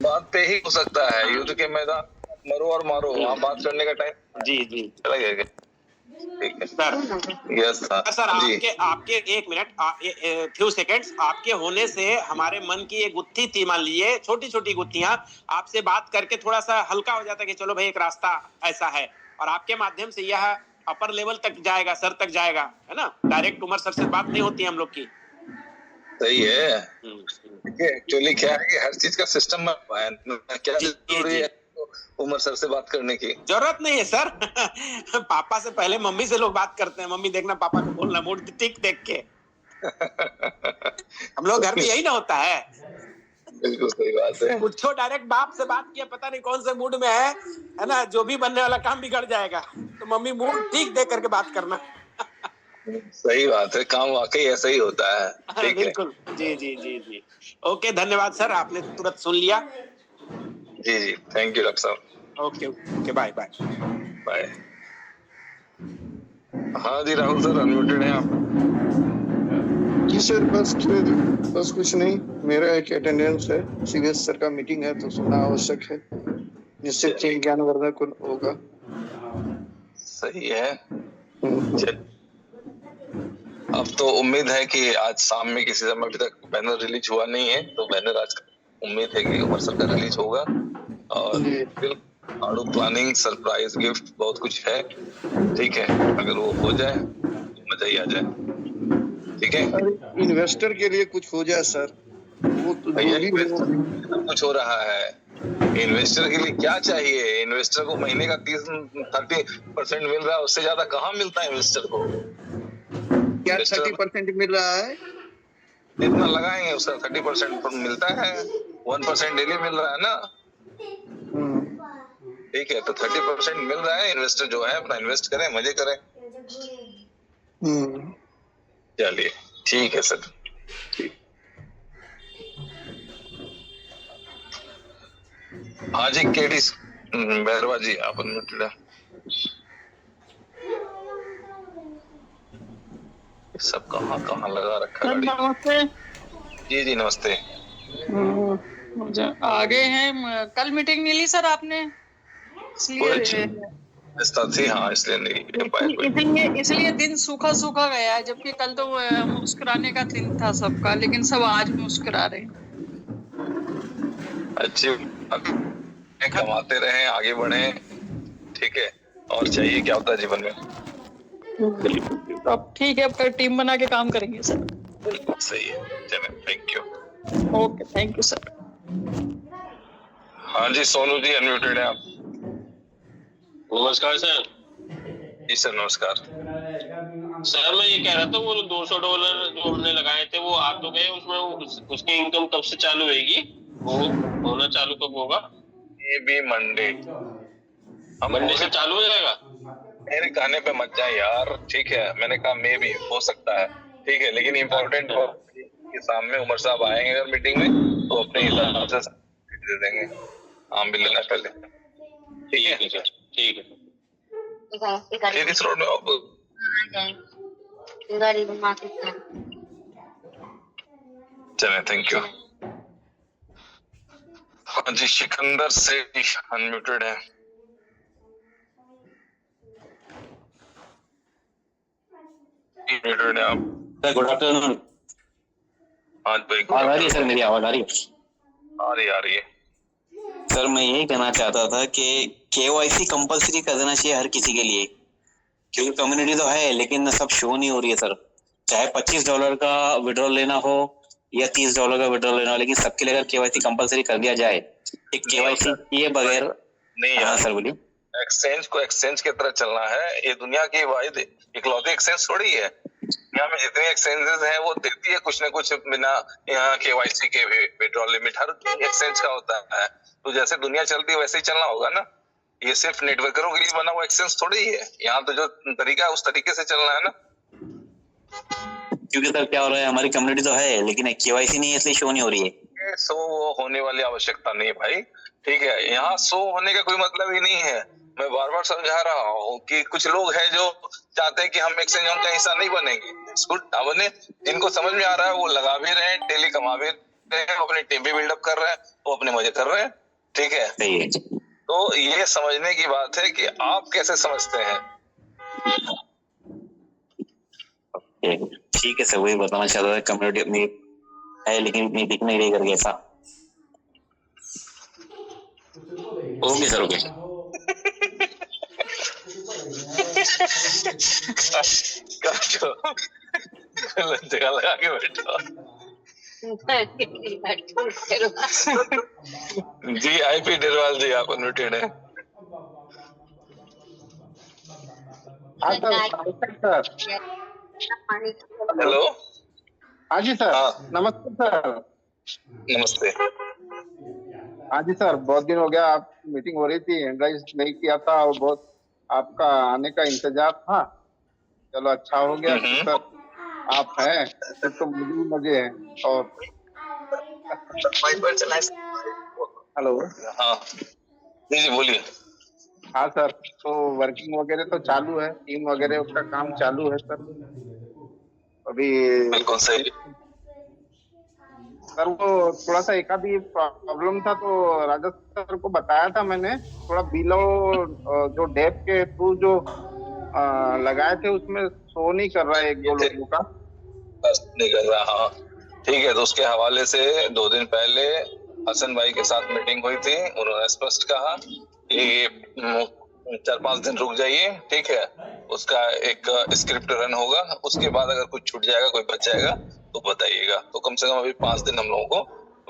बात पे ही हो सकता है। युद्ध के मैदान मरो और मारो, वहाँ बात करने का टाइम जी जी लगेगा। ठीक है सर। यस सर जी। आपके एक मिनट, फ्यू सेकेंड्स आपके होने से हमारे मन की एक गुत्थी थी, मान लीजिए छोटी छोटी गुत्थियां, आपसे बात करके थोड़ा सा हल्का हो जाता कि चलो भाई एक रास्ता ऐसा है, और आपके माध्यम से यह अपर लेवल तक जाएगा, सर तक जाएगा, है ना। डायरेक्ट उमर सर से बात नहीं होती हम लोग की। सही है। देखिए एक्चुअली क्या है कि हर चीज का सिस्टम है, क्या जरूरी है उमर सर से बात करने की? जरूरत नहीं है सर। पापा से पहले मम्मी से लोग बात करते हैं। मम्मी देखना पापा को बोलना मूड टिक देख के। हम लोग घर में यही ना होता है। बिल्कुल सही बात है। पूछो डायरेक्ट बाप से बात किया, पता नहीं कौन से मूड में है ना, जो भी बनने वाला काम बिगड़ जाएगा। तो मम्मी मूड ठीक देख करके बात करना। सही बात है, काम वाकई ऐसा ही होता है। ठीक है बिल्कुल जी जी जी जी। ओके धन्यवाद सर, आपने तुरंत सुन लिया। जी जी, थैंक यू डॉक्टर साहब। Okay okay, bye bye bye. हाँ जी राहुल सर, अनम्यूटेड हैं आप। जी सर, बस कुछ नहीं, मेरा एक अटेंडेंस है, सीवीएस सर का मीटिंग है तो सुनना आवश्यक है, जिससे टीम ज्ञानवर्धक होगा। सही है। अब तो उम्मीद है कि आज शाम में किसी समय, अभी तक बैनर रिलीज हुआ नहीं है, तो बैनर आज उम्मीद है कि उमर सर का रिलीज होगा। और आड़ू प्लानिंग, सरप्राइज गिफ्ट, बहुत कुछ है। ठीक है, अगर वो हो जाए तो मजा ही आ जाए। ठीक है, इन्वेस्टर के लिए कुछ हो जाए सर, वो तो भैया कुछ हो रहा है। इन्वेस्टर के लिए क्या चाहिए? इन्वेस्टर को महीने का 30% मिल रहा है, उससे ज्यादा कहाँ मिलता है इन्वेस्टर को? क्या 30% मिल रहा है? जितना लगाएंगे उसका 30% मिलता है। 1% डेली मिल रहा है ना। ठीक है, तो 30% मिल रहा है। इन्वेस्टर जो है अपना इन्वेस्ट करें, मजे करें। चलिए ठीक है सर। हाँ जी केडी बैरवा जी, आप अनम्यूटेड हैं। सब कहाँ कहाँ लगा रखा गाड़ी। नमस्ते जी जी नमस्ते। आगे हैं, कल मीटिंग नहीं ली सर आपने, इसलिए हाँ इसलिए नहीं। इसलिए दिन सूखा सूखा गया है, जबकि कल तो मुस्कुराने का दिन था सबका, लेकिन सब आज मुस्कुरा रहे हैं। अच्छी कमाते रहे, आगे बढ़े। ठीक है, और चाहिए क्या होता है जीवन में। अब ठीक है, अब टीम बना के काम करेंगे सर। बिल्कुल सही है, चले thank you. Okay thank you sir. हाँ जी सोनू जी, अनम्यूटेड है आप। नमस्कार सर। जी सर नमस्कार। सर मैं ये कह रहा था, वो $200 जो हमने लगाए थे वो आ तो गए, उसमें उसकी इनकम कब से चालू होगी? वो होना चालू कब होगा? ये भी मंडे, मंडे से चालू हो जाएगा। मेरे कहने पे मत जाए यार। ठीक है, मैंने कहा मे भी हो सकता है। ठीक है, लेकिन इम्पोर्टेंट के सामने उमर साहब आएंगे अगर मीटिंग में, तो अपने हिसाब से दे देंगे। आम भी लेना पहले। ठीक है सर, ठीक है। इस रोड में चले थैंक यू। हाँ जी सिकंदर से अनम्यूटेड है। म्यूटेड है आप। Sir good afternoon. हाँ भाई आ रही है सर, मेरी आवाज आ रही है? आ रही है। सर मैं यही कहना चाहता था कि केवाईसी कंपलसरी कर देना चाहिए हर किसी के लिए, क्योंकि कम्युनिटी तो है लेकिन सब शो नहीं हो रही है सर। चाहे $25 का विड्रॉल लेना हो या $30 का विड्रॉल लेना हो, लेकिन सबके लिए अगर केवाईसी कंपलसरी कर दिया जाए, एक केवाईसी किए बगैर। नहीं हाँ सर बोलिए। एक्सचेंज को एक्सचेंज की तरह चलना है। ये दुनिया की वाहिद इकलौती एक्सचेंज थोड़ी है। दुनिया में जितनी एक्सचेंजेस हैं वो देती है कुछ न कुछ बिना यहाँ केवाईसी के भी विड्रॉल लिमिट हर एक्सचेंज का होता है। तो जैसे दुनिया चलती है वैसे ही चलना होगा ना। ये सिर्फ नेटवर्करों के लिए बना हुआ एक्सचेंज थोड़ी ही है। यहाँ तो जो तरीका है उस तरीके से चलना है ना। क्योंकि सर क्या हो रहा है, हमारी कम्युनिटी तो है लेकिन केवाईसी नहीं है, इसलिए शो नहीं हो रही है। शो होने वाली आवश्यकता नहीं भाई। ठीक है, यहाँ शो होने का कोई मतलब ही नहीं है। मैं बार बार समझा रहा हूँ कि कुछ लोग हैं जो चाहते हैं कि हम एक्सचेंज का हिस्सा नहीं बनेंगे। गुड ना बने, जिनको समझ में आ रहा है वो लगा भी रहे हैं, डेली कमा भी। हैं, वो अपनी टीम भी बिल्डअप कर रहे हैं, वो अपने मजे कर रहे हैं, ठीक है। सही है। तो ये समझने की बात है कि आप कैसे समझते हैं। ठीक है सर, वही बताना चाहता था, कम्युनिटी अपनी है लेकिन इतनी दिख नहीं रही करके ऐसा। Okay sir, okay. जगह लगा के बैठो। जी आईपी डेरवाल जी, आप अनम्यूटेड है। हेलो। हाँ जी सर। हाँ। नमस्ते सर। नमस्ते। हाँ जी सर, बहुत दिन हो गया, आप मीटिंग हो रही थी, एंड्राइज नहीं किया था और बहुत आपका आने का इंतजार था। चलो अच्छा हो गया कि सर आप हैं, फिर तो मुझे भी मजे हैं। और हेलो। हाँ जी बोलिए। हाँ सर, तो वर्किंग वगैरह तो चालू है, टीम वगैरह का काम चालू है सर अभी। बिल्कुल सही। सर वो थोड़ा सा एक आधी प्रॉब्लम था, तो राजा सर को बताया था मैंने, थोड़ा बिलो जो डेप के थ्रू जो लगाए थे उसमें शो नहीं कर रहा है एक दो लोगों का। बस नहीं कर रहा। हाँ ठीक है, तो उसके हवाले से 2 दिन पहले हसन भाई के साथ मीटिंग हुई थी। उन्होंने स्पष्ट कहा कि 4-5 दिन रुक जाइए, ठीक है। उसका एक स्क्रिप्ट रन होगा, उसके बाद अगर कुछ छूट जाएगा, कोई बच जाएगा तो बताइएगा। तो कम से कम अभी 5 दिन हम लोगों को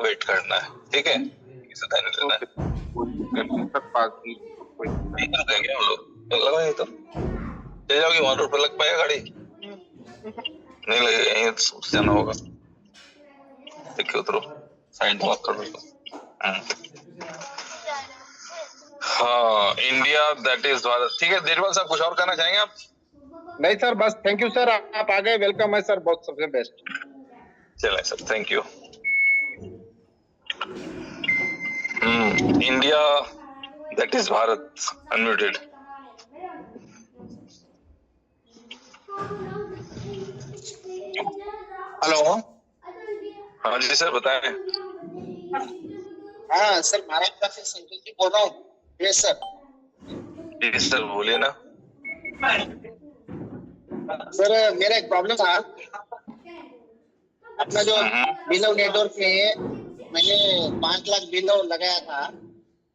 वेट करना है, ठीक है। रुकेंगे हम लोग, लगाए तो चले जाओगी वहां रोड पर, लग पाएगा गाड़ी? नहीं लगेगा, यहीं जाना होगा। देखिए उतरो, साइड मत करो। हाँ, इंडिया दैट इज भारत। ठीक है देरवाल साहब, कुछ और कहना चाहेंगे आप? नहीं सर, बस थैंक यू सर, आप आ गए, वेलकम है सर, बहुत सबसे बेस्ट। चलें sir, thank you. India that is Bharat, unmuted. Hello. हाँ जी सर, बताएं। हाँ सर, महाराष्ट्र से संजय जी बोल रहा हूँ। Yes sir. जी सर बोलिए ना। सर मेरा एक प्रॉब्लम था, अपना जो बिलो नेटवर्क में मैंने 5 लाख बिलो लगाया था,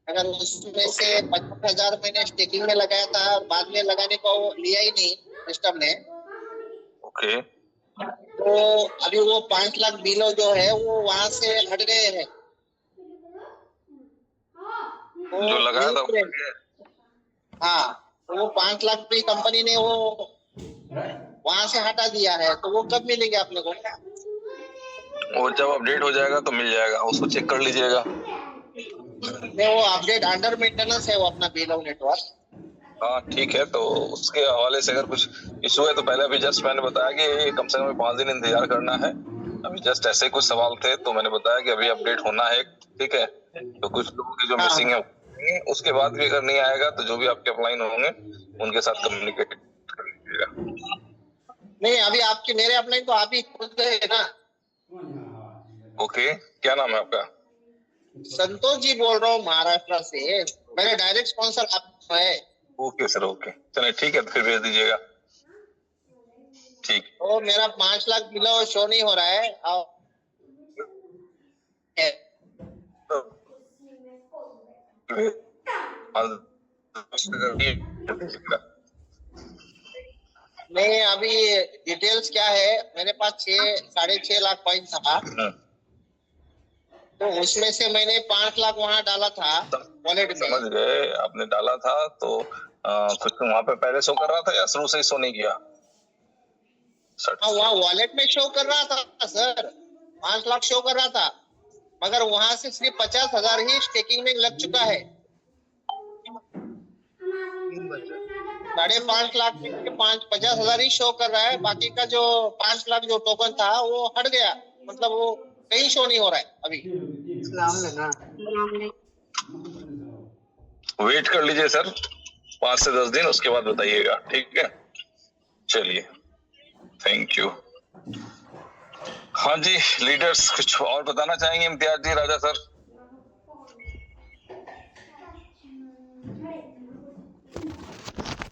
अगर उसमें से 50,000 मैंने स्टेकिंग में लगाया था और बाद में लगाने को लिया ही नहीं सिस्टम ने। ओके। तो अभी वो 5 लाख बिलो जो है वो वहां से हट गए हैं। जो लगाया था वो, हाँ, तो वो 5 लाख पे कंपनी ने वो वहां से हटा दिया है, तो वो कब मिलेंगे अपने को? वो जब अपडेट हो जाएगा तो मिल जाएगा, उसको चेक कर लीजिएगा। नहीं, वो अपडेट अंडर मेंटेनेंस है वो अपना बिलो नेटवर्क। हाँ ठीक है, तो उसके हवाले से अगर कुछ इशू है तो पहले अभी जस्ट मैंने बताया कि कम से कम 5 दिन इंतजार करना है। अभी जस्ट ऐसे कुछ सवाल थे तो मैंने बताया कि अभी अपडेट होना है, ठीक है। तो कुछ लोगों की जो मिसिंग है उसके बाद भी अगर नहीं आएगा तो जो भी आपके अपलाइन होंगे उनके साथ कम्युनिकेट कर लीजिएगा। नहीं, अभी आपके मेरे अपलाइन तो आप ही खुद गए ना। ओके, क्या नाम है आपका? संतोष जी बोल रहा हूँ महाराष्ट्र से, मेरे डायरेक्ट स्पॉन्सर आप है। ओके सर, ओके चलिए ठीक है, तो फिर भेज दीजिएगा। ठीक। तो मेरा 5 लाख बिलो शो नहीं हो रहा है और नहीं, अभी डिटेल्स क्या है, मेरे पास 6.5 लाख पॉइंट था, तो उसमें से मैंने 5 लाख वहां डाला था वॉलेट में। समझ गए, आपने डाला था तो कुछ तो वहां पे पहले शो कर रहा था या शुरू से ही शो नहीं किया? हाँ, वहाँ वॉलेट में शो कर रहा था सर, 5 लाख शो कर रहा था, मगर वहां से सिर्फ 50,000 ही स्टेकिंग में लग चुका है। 5.5 लाख में 50,000 ही शो कर रहा है, बाकी का जो 5 लाख जो टोकन था वो हट गया, मतलब वो कहीं शो नहीं हो रहा है अभी। वेट कर लीजिए सर, 5 से 10 दिन, उसके बाद बताइएगा, ठीक है। चलिए, थैंक यू। हाँ जी, लीडर्स कुछ और बताना चाहेंगे? इम्तियाज जी, राजा सर।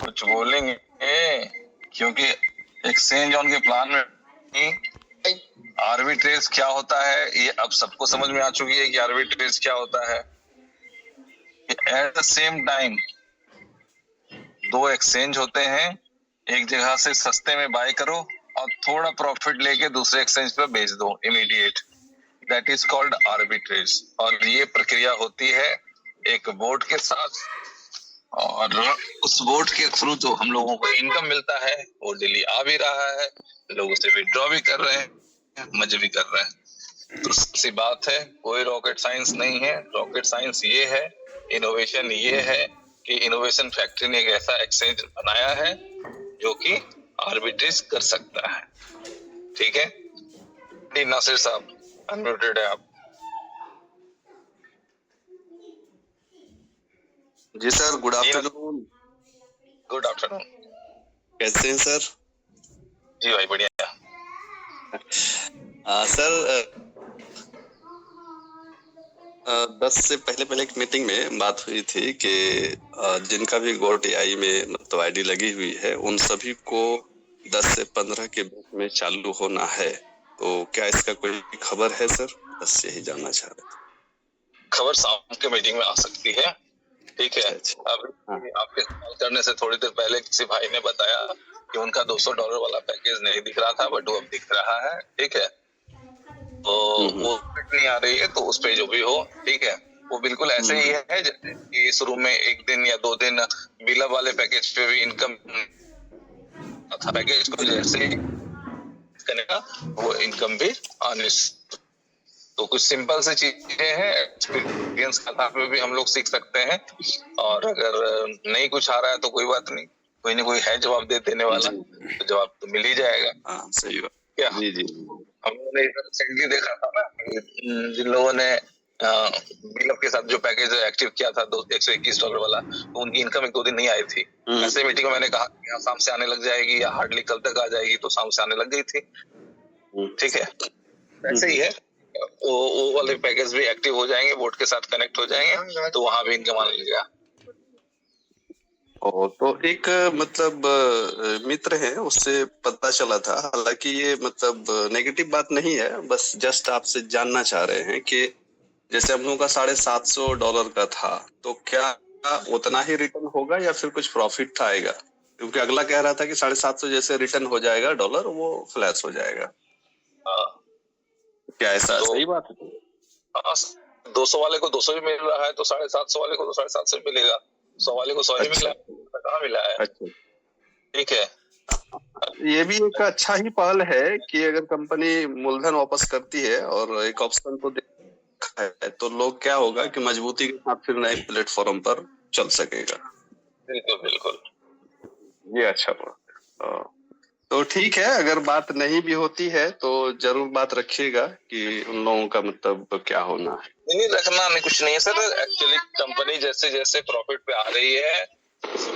कुछ बोलेंगे क्योंकि एक्सचेंज ऑन के प्लान में आर्बिट्रेज क्या होता है ये अब सबको समझ में आ चुकी है कि आर्बिट्रेज क्या होता है। एट द सेम टाइम दो एक्सचेंज होते हैं, एक जगह से सस्ते में बाय करो और थोड़ा प्रॉफिट लेके दूसरे एक्सचेंज पे बेच दो immediate, that is called arbitrage. और ये प्रक्रिया होती है एक बोर्ड के साथ, और उस बोर्ड के थ्रू जो हम लोगों को इनकम मिलता है वो डेली आ भी रहा है, लोग उसे विड्रॉ भी कर रहे हैं, मजे भी कर रहे हैं। तो सी बात है, कोई रॉकेट साइंस नहीं है। रॉकेट साइंस ये है, इनोवेशन ये है कि इनोवेशन फैक्ट्री ने एक ऐसा एक्सचेंज बनाया है जो कि आर्बिट्रेज कर सकता है। ठीक है, नासिर साहब अनम्यूटेड है आप। जी sir, good afternoon. Good afternoon. कैसे हैं सर? जी भाई बढ़िया। सर 10 से पहले एक मीटिंग में बात हुई थी कि जिनका भी GoTI में मतलब आईडी लगी हुई है उन सभी को 10 से 15 के बीच में चालू होना है। तो क्या इसका कोई खबर है सर? बस यही जानना चाह रहे थे। खबर शाम के मीटिंग में आ सकती है। ठीक है। अब आपके सवाल करने से थोड़ी देर पहले किसी भाई ने बताया कि उनका $200 वाला पैकेज नहीं दिख रहा था, बट वो अब दिख रहा है। ठीक है, तो वो नहीं आ रही है तो उस पे जो भी हो, ठीक है, वो बिल्कुल ऐसे ही है जैसे कि शुरू में 1 दिन या 2 दिन बिलअप वाले पैकेज पे भी इनकम था, पैकेज को जैसे करेगा वो इनकम भी आने। तो कुछ सिंपल से चीजें हैं, एक्सपीरियंस के आधार पे भी हम लोग सीख सकते हैं, और अगर नहीं कुछ आ रहा है तो कोई बात नहीं, कोई ना कोई है जवाब देने वाला, तो जवाब तो मिल ही जाएगा। हाँ सही बात। क्या जी जी, हम लोगों ने रिसेंटली देखा था ना, जिन लोगों ने बिलअप के साथ जो पैकेज एक्टिव किया था $121 वाला, तो उनकी इनकम 1-2 दिन नहीं आई थी। ऐसे मीटिंग में मैंने कहा कि हाँ शाम से आने लग जाएगी या हार्डली कल तक आ जाएगी, तो शाम से आने लग गई थी। ठीक है, ऐसे ही है, वो वाले पैकेज भी एक्टिव हो जाएंगे, बोर्ड के साथ कनेक्ट हो जाएंगे, तो वहां भी इनकम आने लगेगा। तो एक मतलब मित्र है, उससे पता चला था, हालांकि ये मतलब नेगेटिव बात नहीं है, बस जस्ट आपसे जानना चाह रहे हैं कि जैसे हम लोगों का $750 का था, तो क्या उतना ही रिटर्न होगा या फिर कुछ प्रॉफिट आएगा? क्योंकि अगला कह रहा था कि 750 जैसे रिटर्न हो जाएगा डॉलर, वो फ्लैश हो जाएगा। क्या ऐसा सही बात है? 200 वाले को 200 भी मिल रहा है, तो 750 वाले को तो 750 मिलेगा, 100 वाले को 100 ही मिला, कहाँ मिला है? अच्छा, ठीक है। ये भी एक अच्छा ही पहल है कि अगर कंपनी मूलधन वापस करती है और एक ऑप्शन को देखा है, तो लोग क्या होगा कि मजबूती के साथ फिर नए प्लेटफॉर्म पर चल सकेगा। बिल्कुल बिल्कुल, ये अच्छा बात। तो ठीक है, अगर बात नहीं भी होती है तो जरूर बात रखिएगा कि उन लोगों का मतलब क्या होना है। नहीं रखना नहीं, कुछ नहीं है सर। एक्चुअली कंपनी जैसे जैसे प्रॉफिट पे आ रही है,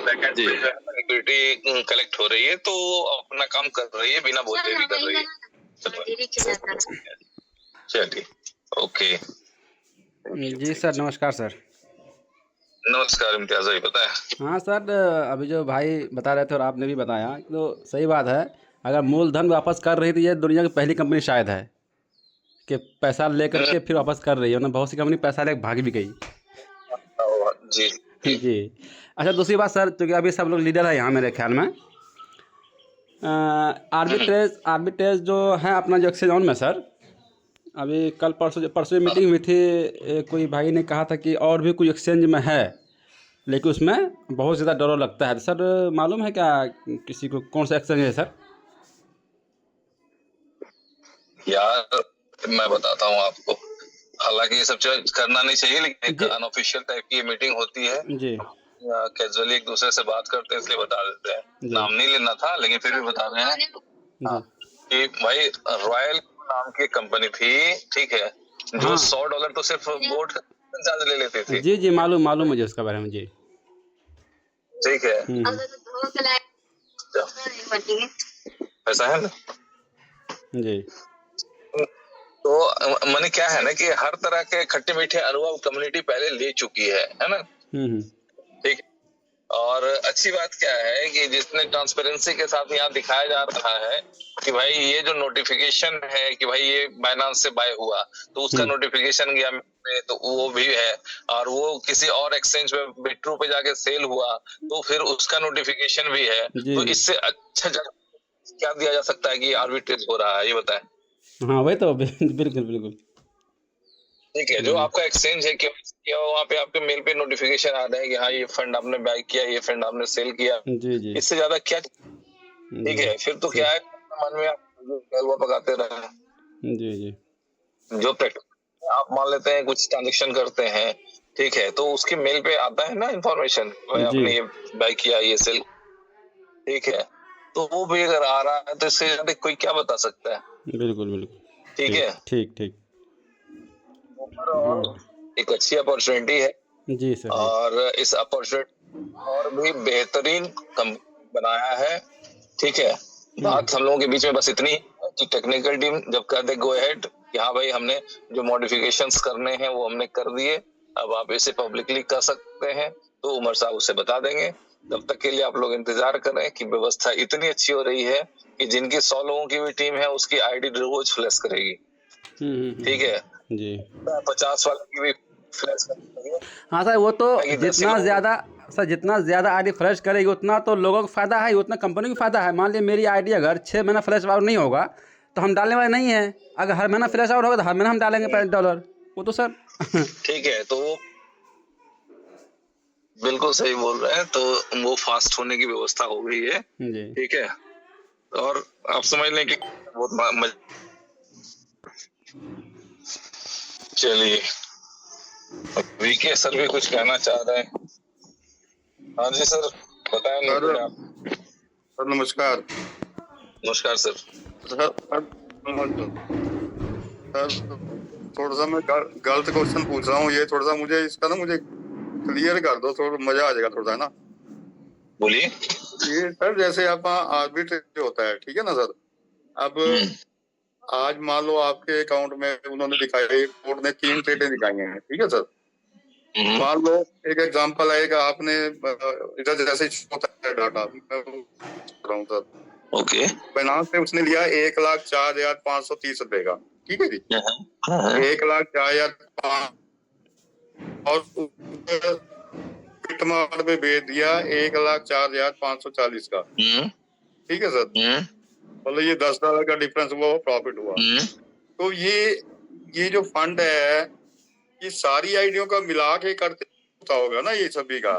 लिक्विडिटी कलेक्ट हो रही है, तो अपना काम कर रही है, बिना बोले भी कर रही है। चलिए, ओके जी सर, नमस्कार सर। नमस्कार इम्तियाज भाई, पता है। हाँ सर, अभी जो भाई बता रहे थे और आपने भी बताया, तो सही बात है। अगर मूलधन वापस कर रही थी, ये दुनिया की पहली कंपनी शायद है कि पैसा लेकर के फिर वापस कर रही है, वरना बहुत सी कंपनी पैसा लेकर भाग भी गई। जी जी। अच्छा, दूसरी बात सर, क्योंकि अभी सब लोग लीडर है यहाँ मेरे ख्याल में, आर्बिट्रेज जो है अपना जो एक्सचेंज ऑन में सर, अभी कल परसों मीटिंग हुई थी, कोई भाई ने कहा था कि और भी कुछ एक्सचेंज में है, लेकिन उसमें बहुत ज़्यादा डॉलर लगता है। सर मालूम है क्या किसी को कौन सा एक्सचेंज है सर? यार मैं बताता हूँ आपको, हालांकि ये सब करना नहीं चाहिए, लेकिन एक अनऑफिशियल टाइप की मीटिंग होती है जी, कैजुअली एक दूसरे से बात करते हैं, इसलिए बता देते हैं। नाम नहीं लेना था, लेकिन फिर भी बता रहे हैं कि भाई रॉयल नाम की कंपनी थी, ठीक है, जो $100 तो सिर्फ बोर्ड चार्ज ले लेते थे। जी जी, मालूम मुझे उसका बारे में। जी ठीक है, ऐसा है ना जी। तो मैंने क्या है ना कि हर तरह के खट्टे मीठे अनुभव कम्युनिटी पहले ले चुकी है ना। ठीक। और अच्छी बात क्या है कि जिसने ट्रांसपेरेंसी के साथ यहाँ दिखाया जा रहा है कि भाई ये जो नोटिफिकेशन है कि भाई ये बाइनांस से बाय हुआ तो उसका नोटिफिकेशन गया तो वो भी है, और वो किसी और एक्सचेंज पे बिट्रू पे जाके सेल हुआ तो फिर उसका नोटिफिकेशन भी है। तो इससे अच्छा क्या दिया जा सकता है कि आर्बिट्रेज हो रहा है, ये बताएं। हाँ वही तो बिल्कुल बिल्कुल ठीक है। जो आपका एक्सचेंज है क्या वहाँ पे आपके मेल पे नोटिफिकेशन आ रहा है कि हाँ ये फंड आपने बाय किया, ये फंड आपने सेल किया। जी जी इससे ज्यादा क्या। ठीक है। फिर तो क्या है मन में आप हलवा पकाते रहे। जी जी जो प्रैक्टिस आप मान लेते हैं कुछ ट्रांजेक्शन करते हैं, ठीक है, तो उसके मेल पे आता है ना इन्फॉर्मेशन आपने ये बाय किया ये सेल। ठीक है। तो वो भी अगर आ रहा है तो इससे ज्यादा कोई क्या बता सकता है। बिल्कुल बिल्कुल ठीक है। ठीक ठीक एक अच्छी अपॉर्चुनिटी है जी सर। और इस अपॉर्चुनिटी और भी बेहतरीन बनाया है। ठीक है। बात हम लोगों के बीच में बस इतनी कि टेक्निकल टीम जब कर दे गो अहेड कि हाँ भाई हमने जो मॉडिफिकेशंस करने हैं वो हमने कर दिए, अब आप इसे पब्लिकली कर सकते हैं, तो उमर साहब उसे बता देंगे। तब तक के लिए आप लोग इंतजार करें कि व्यवस्था इतनी अच्छी हो रही है कि जिनकी 100 लोगों की भी टीम है उसकी आईडी रोज फ्लैश करेगी। ठीक है जी 50 वाले की भी फ्लैश करेगी। हाँ सर, वो तो जितना ज़्यादा आईडी फ्लैश करेगी उतना तो लोगों को फ़ायदा है, उतना कंपनी को फ़ायदा है। मान लीजिए मेरी आईडी अगर 6 महीना फ्लैश आउट नहीं होगा तो हम डालने वाले नहीं हैं। अगर हर महीना फ्लैश आउट होगा तो हर महीना हम डालेंगे $5। वो तो सर ठीक है। तो वो बिल्कुल सही बोल रहे हैं, तो वो फास्ट होने की व्यवस्था हो गई है। जी ठीक है। और आप समझ लें कि बहुत चलिए वीके सर भी कुछ कहना चाह रहे हैं। हाँ जी सर बताएं। सर नमस्कार। नमस्कार सर। सर थोड़ा सा मैं गलत क्वेश्चन पूछ रहा हूँ, ये थोड़ा सा मुझे इसका ना मुझे क्लियर कर दो, थोड़ा मजा आ जाएगा थोड़ा सा, है ना। बोलिए। ये सर जैसे आप आर्बिट्रेज होता है, ठीक है ना सर। अब आज मान लो आपके अकाउंट में उन्होंने दिखाई, कोर्ट ने 3 ट्रेडें दिखाई हैं, ठीक है सर। मान लो एक एग्जांपल आएगा, आपने इधर जैसे होता है डाटा सर, ओके, बाइनांस से उसने लिया 1,04,530 रुपए का, ठीक है जी। 1,04,500 और बिटमार्ट पे भेज दिया 1,04,540 का, ठीक है सर। मतलब ये $10 का डिफरेंस हुआ, प्रॉफिट हुआ। तो ये जो फंड है ये सारी आईडियों का मिला के करते होगा ना, ये सभी का।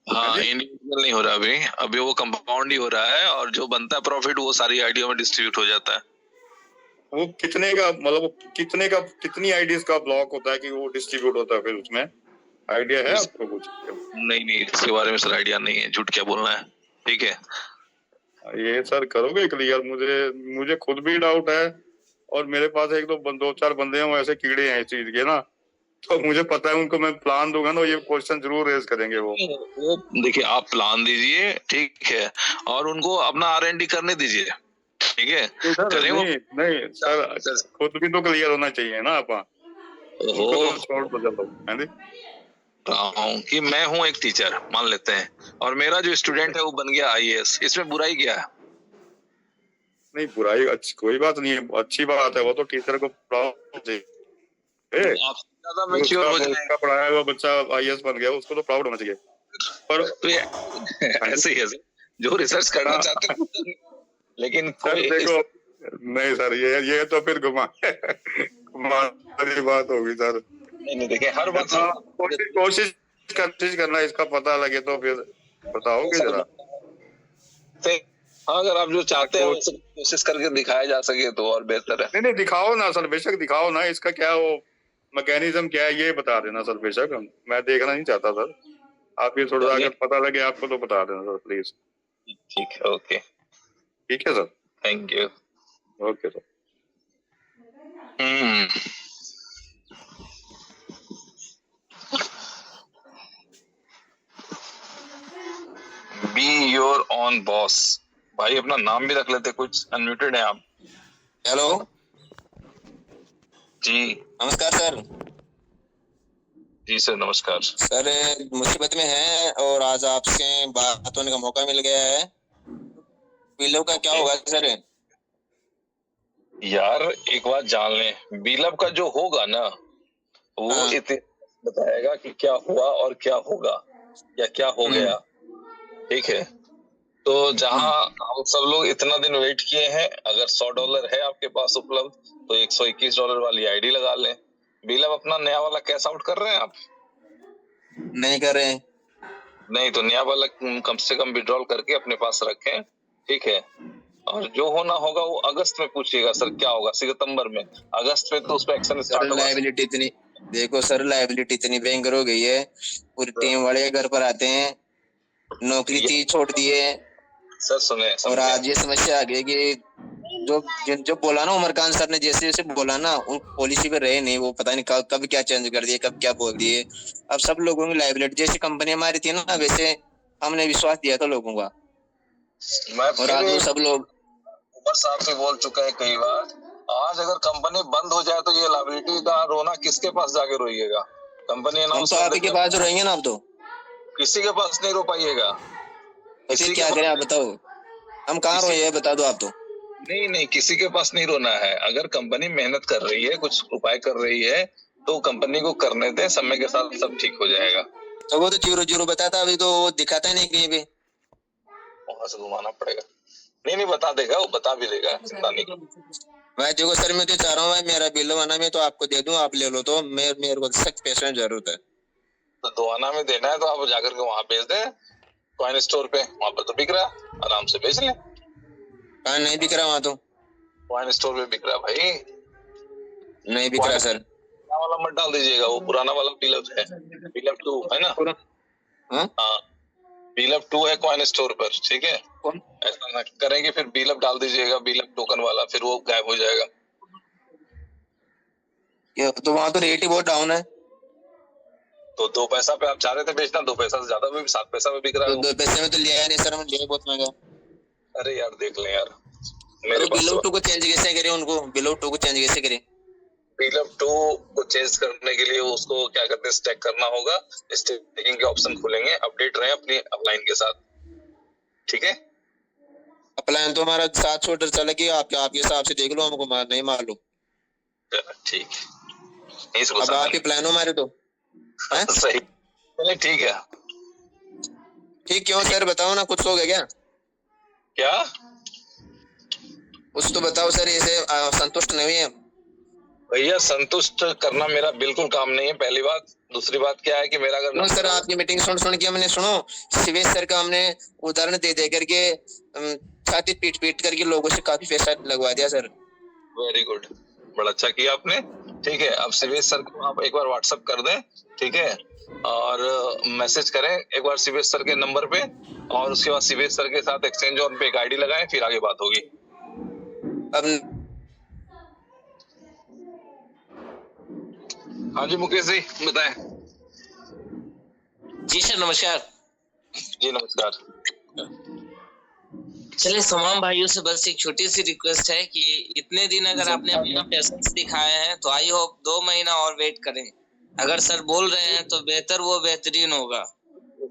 हाँ इंडिविजुअल नहीं हो रहा अभी वो कंपाउंड ही हो रहा है, और जो बनता है प्रॉफिट वो सारी आईडियों में डिस्ट्रीब्यूट हो जाता है। वो कितने का, मतलब कितनी आईडीज का ब्लॉक होता है कि वो डिस्ट्रीब्यूट होता है, फिर उसमें आइडिया है आपको कुछ? नहीं इसके बारे में सर आइडिया नहीं है, झूठ क्या बोलना है। ठीक है। ये सर करोगे क्लियर, मुझे खुद भी डाउट है, और मेरे पास 2-4 बंदे हैं वो ऐसे कीड़े हैं इस चीज के ना, तो मुझे पता है उनको मैं प्लान दूंगा ना ये क्वेश्चन जरूर रेज करेंगे वो। देखिए आप प्लान दीजिए, ठीक है, और उनको अपना R&D करने दीजिए, ठीक है। नहीं सर खुद भी तो क्लियर होना चाहिए ना आप। छोड़ दो चलो, कि मैं हूँ एक टीचर मान लेते हैं, और मेरा जो स्टूडेंट है वो बन गया IAS, इसमें बुराई क्या है? नहीं बुराई अच्छी कोई बात नहीं है, अच्छी बात है। वो तो टीचर को प्राउड चाहिए, ज्यादा मैच्योर हो जाएगा। पढ़ाया हुआ बच्चा IAS बन गया, उसको तो प्राउड होना चाहिए। पर ऐसे ही है जो रिसर्च करना चाहते हैं, लेकिन सर देखो नहीं सर ये तो फिर घुमाने बात होगी सर। नहीं देखिए हर बात कोशिश करना, इसका पता लगे तो फिर बताओगे जरा। अगर आप जो चाहते हैं कोशिश करके दिखाया जा सके तो और बेहतर है। नहीं दिखाओ ना सर, बेशक दिखाओ ना, इसका क्या वो मैकेनिज्म क्या है ये बता देना सर। बेशक मैं देखना नहीं चाहता सर, आप ये थोड़ा अगर पता लगे आपको तो बता देना सर प्लीज। ठीक है ओके, ठीक है sir, thank you. Okay sir. Be your on boss. भाई अपना नाम भी रख लेते, कुछ अनम्यूटेड है आप। हेलो जी नमस्कार सर। जी सर नमस्कार। सर मुसीबत में है और आज आपसे बात होने का मौका मिल गया है। बिलों का क्या होगा सर? यार एक बात जान लें, बीलब का जो होगा ना वो हाँ। बताएगा कि क्या हुआ और क्या होगा या क्या हो गया। ठीक है, तो जहां हम सब लोग इतना दिन वेट किए हैं, अगर $100 है आपके पास उपलब्ध तो $121 वाली आईडी लगा लें। बीलब अपना नया वाला कैश आउट कर रहे हैं आप? नहीं कर रहे हैं। नहीं तो नया वाला कम से कम विड्रॉल करके अपने पास रखें। ठीक है, और जो होना होगा वो अगस्त में पूछिएगा सर क्या होगा, सितंबर में। अगस्त में तो उस पर एक्शन स्टार्ट होगा। लायबिलिटी इतनी, देखो सर लायबिलिटी इतनी भयंकर हो गई है, पूरी टीम वाले घर पर आते हैं, नौकरी थी छोड़ दिए सर। सुने और आज ये समस्या आ गई कि जो बोला ना उमरखान सर ने, जैसे जैसे बोला ना उन पॉलिसी पे रहे नहीं, वो पता नहीं कब क्या चेंज कर दिए, कब क्या बोल दिए। अब सब लोगों की लायबिलिटी, जैसी कंपनी हमारी थी ना वैसे हमने विश्वास दिया था लोगों का, और आज वो सब लोग ऊपर साहब भी बोल चुके हैं कई बार। आज अगर कंपनी बंद हो जाए तो ये लायबिलिटी का रोना किसके पास जाके रोइएगा? कंपनी हम तो आप ही के पास रहेंगे ना, आप तो किसी के पास नहीं रो पाइएगा। फिर क्या करें आप बताओ, हम कहाँ रोए हैं बता दो आप तो। नहीं किसी के पास नहीं रोना है। अगर कंपनी मेहनत कर रही है, कुछ उपाय कर रही है तो कंपनी को करने दें, समय के साथ सब ठीक हो जाएगा। तो वो तो 0-0 बताता, अभी तो वो दिखाता ही नहीं कहीं पे, वहां से घुमाना पड़ेगा। नहीं बता देगा, वो बता भी देगा, चिंता नहीं। भाई देखो सर मैं तो चाह रहा हूँ भाई, मेरा बिल आना में तो आपको दे दूं, आप ले लो। तो मेरे को सख्त पैसे की जरूरत है। तो दोआना में देना है तो आप जाकर के वहां भेज दें कॉइन स्टोर पे, वहां पर तो बिक रहा, आराम से बेच लें। कहाँ नहीं बिक रहा? वहाँ तो कॉइन स्टोर पे बिक रहा भाई। नहीं बिक रहा सर। वाला मत डाल दीजिएगा, वो पुराना वाला बिलब है, बिलब 2 है ना। हाँ बिलब 2 है कॉइन स्टोर पर। ठीक है, ऐसा ना करेंगे फिर बिलब डाल दीजिएगा, बिलब टोकन वाला, फिर वो गायब हो जाएगा। तो वहाँ तो रेट ही बहुत डाउन है। तो 2 पैसा पे आप चाह रहे थे बेचना, 2 पैसा से ज्यादा में भी 7 पैसा में बिक रहा है। 2 पैसे में तो लिया नहीं सर, लिया बहुत महंगा। अरे यार देख लें यार, मेरे बिलो 2 को चेंज कैसे करें? उनको बिलो 2 को चेंज कैसे करें? बिलब 2 को चेंज करने के लिए उसको क्या करते हैं, स्टैक करना होगा। स्टेकिंग के ऑप्शन खुलेंगे, अपडेट रहे अपनी अपलाइन के साथ। ठीक है, अपलाइन तो हमारा 700 चला गया, आपके हिसाब से देख लो, हमको नहीं मालूम। ठीक है, अब आपके प्लान हो हमारे तो सही। चलिए ठीक है। ठीक क्यों सर बताओ ना, कुछ हो गया क्या? कुछ तो बताओ सर, ऐसे संतुष्ट नहीं है भैया। संतुष्ट करना मेरा बिल्कुल काम नहीं है, पहली बात। दूसरी बात क्या है कि मेरा अगर सर आपकी मीटिंग सुन के हमने सुनो, शिवेश सर का हमने उदाहरण दे करके छाती पीट करके लोगों से काफी पैसा लगवा दिया सर। वेरी गुड, बड़ा अच्छा किया आपने। ठीक है, अब शिवेश सर को आप एक बार व्हाट्सएप कर दें। ठीक है, और मैसेज करें एक बार शिवेश सर के नंबर पे, और उसके बाद शिवेश सर के साथ एक्सचेंज ऑन पे एक आईडी लगाएं, फिर आगे बात होगी। अब हाँ जी मुकेश जी बताएं। जी सर नमस्कार। जी नमस्कार। चलिए तमाम भाइयों से बस एक छोटी सी रिक्वेस्ट है कि इतने दिन अगर आपने अपना पेशेंस दिखाया है तो आई होप 2 महीना और वेट करें। अगर सर बोल रहे हैं तो बेहतर वो बेहतरीन होगा।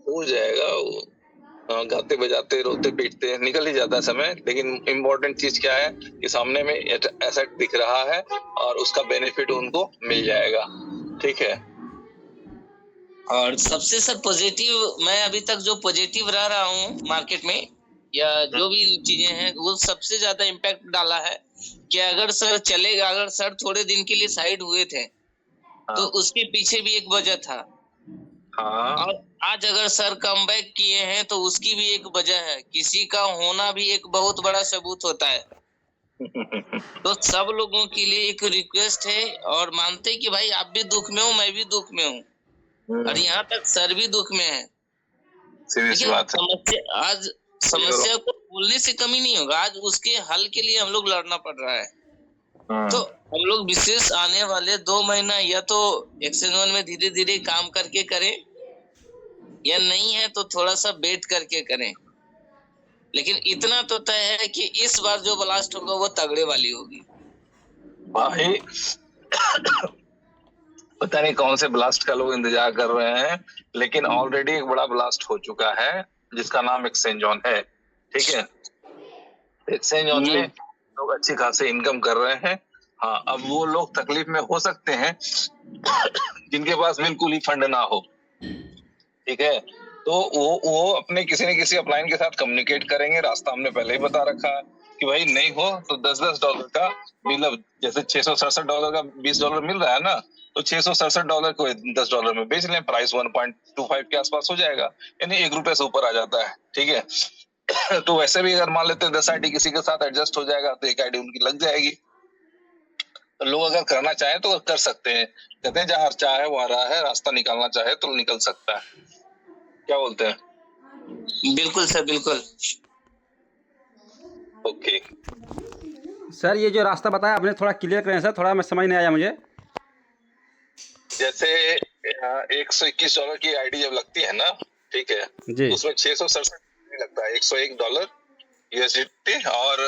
हो जाएगा, वो गाते बजाते रोते पीटते निकल ही जाता है समय। लेकिन इम्पोर्टेंट चीज क्या है कि सामने में एसेट दिख रहा है और उसका बेनिफिट उनको मिल जाएगा। ठीक है, और सबसे सर पॉजिटिव, मैं अभी तक जो पॉजिटिव रह रहा हूँ मार्केट में या जो भी चीजें हैं, वो सबसे ज्यादा इम्पैक्ट डाला है कि अगर सर चलेगा, अगर सर थोड़े दिन के लिए साइड हुए थे तो उसके पीछे भी एक वजह था। और आज अगर सर कमबैक किए हैं तो उसकी भी एक वजह है। किसी का होना भी एक बहुत बड़ा सबूत होता है। तो सब लोगों के लिए एक रिक्वेस्ट है, और मानते कि भाई आप भी दुख में हो, मैं भी दुख में हूँ, और यहाँ तक सर भी दुख में है। आज समस्या को बोलने से कमी नहीं होगा, आज उसके हल के लिए हम लोग लड़ना पड़ रहा है। तो हम लोग विशेष आने वाले 2 महीना या तो एक्शन 1 में धीरे धीरे काम करके करें, या नहीं है तो थोड़ा सा वेट करके करें। लेकिन इतना तो तय है कि इस बार जो ब्लास्ट होगा वो तगड़े वाली होगी। भाई पता नहीं कौन से ब्लास्ट का लोग इंतजार कर रहे हैं, लेकिन ऑलरेडी एक बड़ा ब्लास्ट हो चुका है जिसका नाम एक्सचेंज ऑन है। ठीक है, एक्सचेंज ऑन में लोग अच्छी खासी इनकम कर रहे हैं। हाँ, अब वो लोग तकलीफ में हो सकते हैं जिनके पास बिल्कुल ही फंड ना हो। ठीक है, तो वो अपने किसी न किसी अपलाइन के साथ कम्युनिकेट करेंगे। रास्ता हमने पहले ही बता रखा है कि भाई नहीं हो तो $10 का मतलब जैसे $667 का $20 मिल रहा है ना, तो $667 को $10 में बेच लें, प्राइस 1.25 के आसपास हो जाएगा, यानी ₹1 से ऊपर आ जाता है। ठीक है तो वैसे भी अगर मान लेते हैं 10 आईडी किसी के साथ एडजस्ट हो जाएगा तो एक आईडी उनकी लग जाएगी। तो लोग अगर करना चाहे तो कर सकते हैं। कहते हैं जहाँ चाहे वहां राह है, रास्ता निकालना चाहे तो निकल सकता है। क्या बोलते हैं? बिल्कुल सर, बिल्कुल। ओके सर, ये जो रास्ता बताया आपने थोड़ा क्लियर करें सर, थोड़ा मैं समझ नहीं आया मुझे। जैसे $121 की आईडी जब लगती है ना, ठीक है जी, उसमें 667 लगता है, $101 USDT और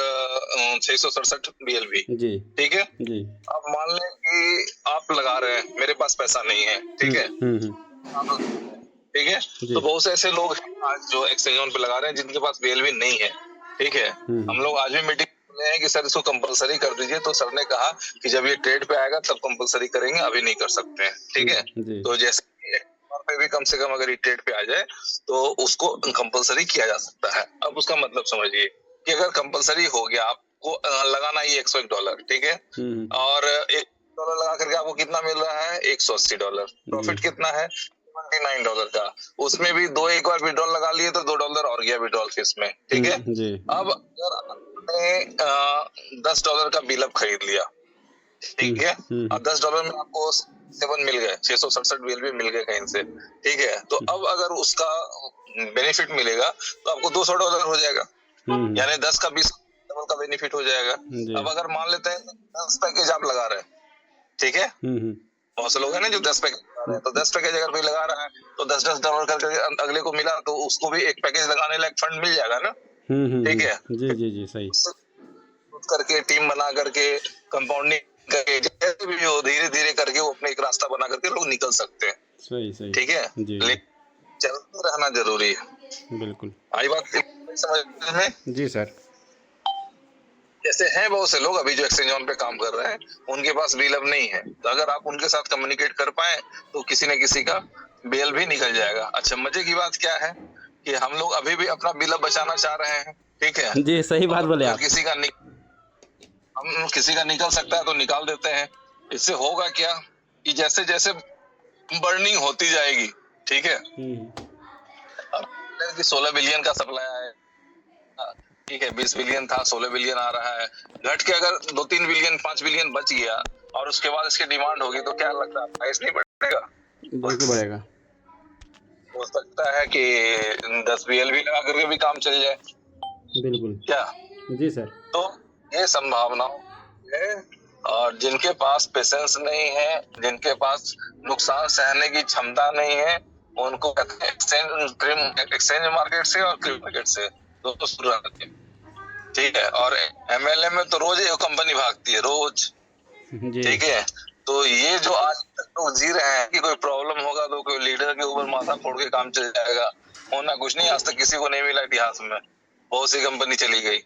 667 BLV। जी ठीक है, जी। अब मान लें कि आप लगा रहे हैं, मेरे पास पैसा नहीं है। ठीक है, ठीक है, तो बहुत से ऐसे लोग हैं आज जो एक्सचेंज ऑन पे लगा रहे हैं जिनके पास BLV नहीं है। ठीक है, हम लोग आज भी मीटिंग में हैं कि सर इसको कंपलसरी कर दीजिए, तो सर ने कहा कि जब ये ट्रेड पे आएगा तब कंपलसरी करेंगे, अभी नहीं कर सकते हैं। ठीक है, तो जैसे पे भी कम से कम अगर ये ट्रेड पे आ जाए तो उसको कंपलसरी किया जा सकता है। अब उसका मतलब समझिए कि अगर कंपलसरी हो गया, आपको लगाना ही $101। ठीक है, और $1 लगा करके आपको कितना मिल रहा है? $180। प्रॉफिट कितना है? $29 का। उसमें भी एक बार विड्रॉल लगा लिए तो $2 और गया विड्रॉल फीस में। ठीक है, अब अगर आपने $10 का बिल अप खरीद लिया, ठीक है, और $10 में आपको 7 मिल गए, 667 BLV मिल गए कहीं से। ठीक है, तो अब अगर उसका बेनिफिट मिलेगा तो आपको $200 हो जाएगा, यानी 10 का 20 डबल का बेनिफिट हो जाएगा। अब अगर मान लेते हैं 10 पैकेज आप लगा रहे हैं, ठीक है, बहुत से लोग हैं ना जो 10 पैकेज लगा रहे हैं, तो 10 पैकेज अगर कोई लगा रहा है तो $10 करके अगले को मिला तो उसको भी एक पैकेज लगाने लायक फंड मिल जाएगा ना। ठीक है, जी जी जी, सही करके टीम बना करके कंपाउंडिंग करके जैसे भी हो, धीरे धीरे करके वो अपने एक रास्ता बना करके लोग निकल सकते हैं। सही सही, ठीक है, लेकिन चलते रहना जरूरी है। बिल्कुल, आई बात समझ में? जी सर। जैसे हैं बहुत से लोग अभी जो एक्सचेंज ऑन पे काम कर रहे हैं, उनके पास बिल अब नहीं है, तो अगर आप उनके साथ कम्युनिकेट कर पाए तो किसी न किसी का बिल भी निकल जाएगा। अच्छा, मजे की बात क्या है कि हम लोग अभी भी अपना बिल बचाना चाह रहे हैं। ठीक है जी, सही बात बोले आप। हम किसी का निकल सकता है तो निकाल देते हैं। इससे होगा क्या कि जैसे जैसे बर्निंग होती जाएगी, ठीक है, कि 16 बिलियन का सप्लाई है, ठीक है, 20 बिलियन था, 16 बिलियन आ रहा है, घट के अगर 2-3 बिलियन 5 बिलियन बच गया और उसके बाद इसकी डिमांड होगी तो क्या लगता है प्राइस नहीं बढ़ेगा? बिल्कुल बढ़ेगा। हो सकता है कि 10 BLV लगा करके भी काम चल जाए। बिल्कुल, क्या? जी सर। तो ये संभावना है, और जिनके पास पेशेंस नहीं है, जिनके पास नुकसान सहने की क्षमता नहीं है, उनको कहते हैं एक्सचेंज मार्केट से और क्रिप्टो मार्केट से दोस्तों शुरुआत है। ठीक है, और MLA में तो रोज एक कंपनी भागती है, रोज। ठीक है, तो ये जो आज तक लोग जी रहे हैं कि कोई प्रॉब्लम होगा तो कोई लीडर के ऊपर माथा फोड़ के काम चल जाएगा, होना कुछ नहीं। आज तक किसी को नहीं मिला इतिहास में, बहुत सी कंपनी चली गई।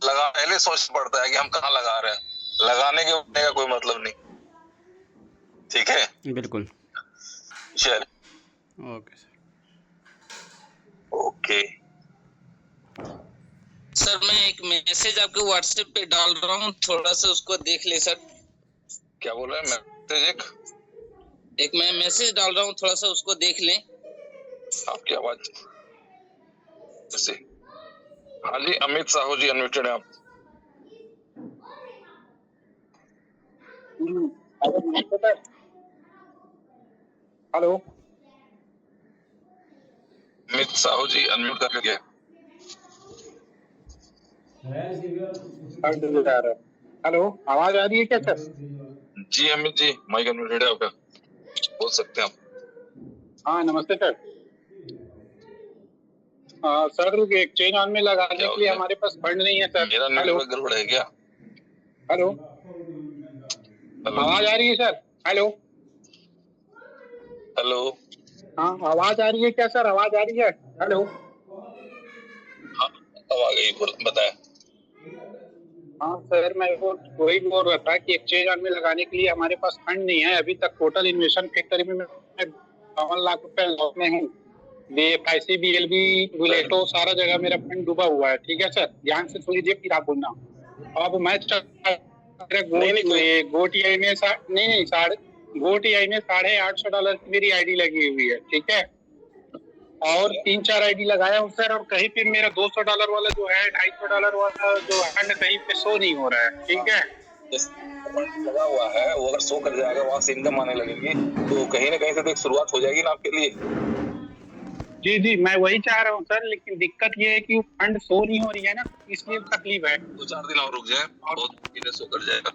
लगा पहले सोचना पड़ता है कि हम कहाँ लगा रहे हैं, लगाने के का कोई मतलब नहीं। ठीक है, बिल्कुल, चल ओके सर। ओके सर, मैं एक मैसेज आपके व्हाट्सएप पे डाल रहा हूँ, थोड़ा सा उसको देख ले सर। क्या बोल रहे हैं? मैसेज एक मैं मैसेज डाल रहा हूँ, थोड़ा सा उसको देख लें। आपकी आवाज ऐसे। हाँ जी, अमित साहू जी अनम्यूटेड है आप। हेलो, अमित साहू जी अनम्यूट करके। हेलो, आवाज आ रही है क्या सर? जी अमित जी, माइक अनम्यूटेड है आपका, बोल सकते हैं आप। हाँ, नमस्ते सर। सर, एक्सचेंज ऑन में लगाने के लिए हमारे पास फंड नहीं है सर। मेरा नेटवर्क गड़बड़ है क्या? हेलो, आवाज आ रही है सर? Hello hello. हाँ, आवाज आ रही है क्या सर? आवाज आ रही है? हेलो हाँ अब आ गई, बताए। हाँ सर, मैं वो वही बोल रहा था कि एक्सचेंज ऑन में लगाने के लिए हमारे पास फंड नहीं है अभी तक। टोटल इन्वेस्टमेंट फैक्टरी में मैं 52 लाख रुपए लॉस में हूँ। BFIC BLB बुलेटो सारा जगह मेरा फंड डूबा हुआ है। ठीक है सर, ध्यान से सुन लीजिए फिर आप बोलना। अब मैं GoTI में GoTI में $850 की मेरी आईडी लगी हुई है। ठीक है, और 3-4 आईडी लगाया हूँ सर, और कहीं पे मेरा $200 वाला जो है, $250 वाला जो है, कहीं पे शो नहीं हो रहा है। ठीक है, लगा हुआ है वो अगर शो कर जाएगा, वहां से इनकम आने लगेगी, तो कहीं ना कहीं से तो एक शुरुआत हो जाएगी ना आपके लिए। जी जी, मैं वही चाह रहा हूँ सर, लेकिन दिक्कत ये है कि फंड शो नहीं हो रही है ना, इसलिए तकलीफ है। 2-4 दिन और रुक जाए, बहुत धीरे शो कर जाएगा।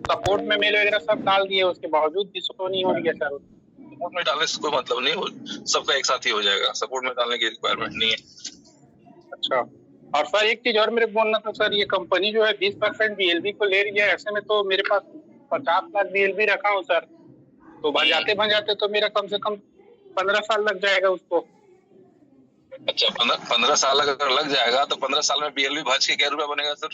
सपोर्ट में मेल वगैरह सब डाल दिए, उसके बावजूद भी शो नहीं हो रही है सर। सपोर्ट में डालने से कोई मतलब नहीं हो, सबका एक साथ ही हो जाएगा, सपोर्ट में डालने की रिक्वायरमेंट नहीं है। अच्छा, और सर एक चीज और मेरे को बोलना था सर, ये कंपनी जो है 20% BLB को ले रही है, ऐसे में तो मेरे पास 50 लाख BLB रखा हूँ सर, तो भंजाते तो मेरा कम से कम 15 साल लग जाएगा उसको। अच्छा, 15 साल अगर लग जाएगा तो 15 साल में BLB भाज के क्या रुपया बनेगा सर?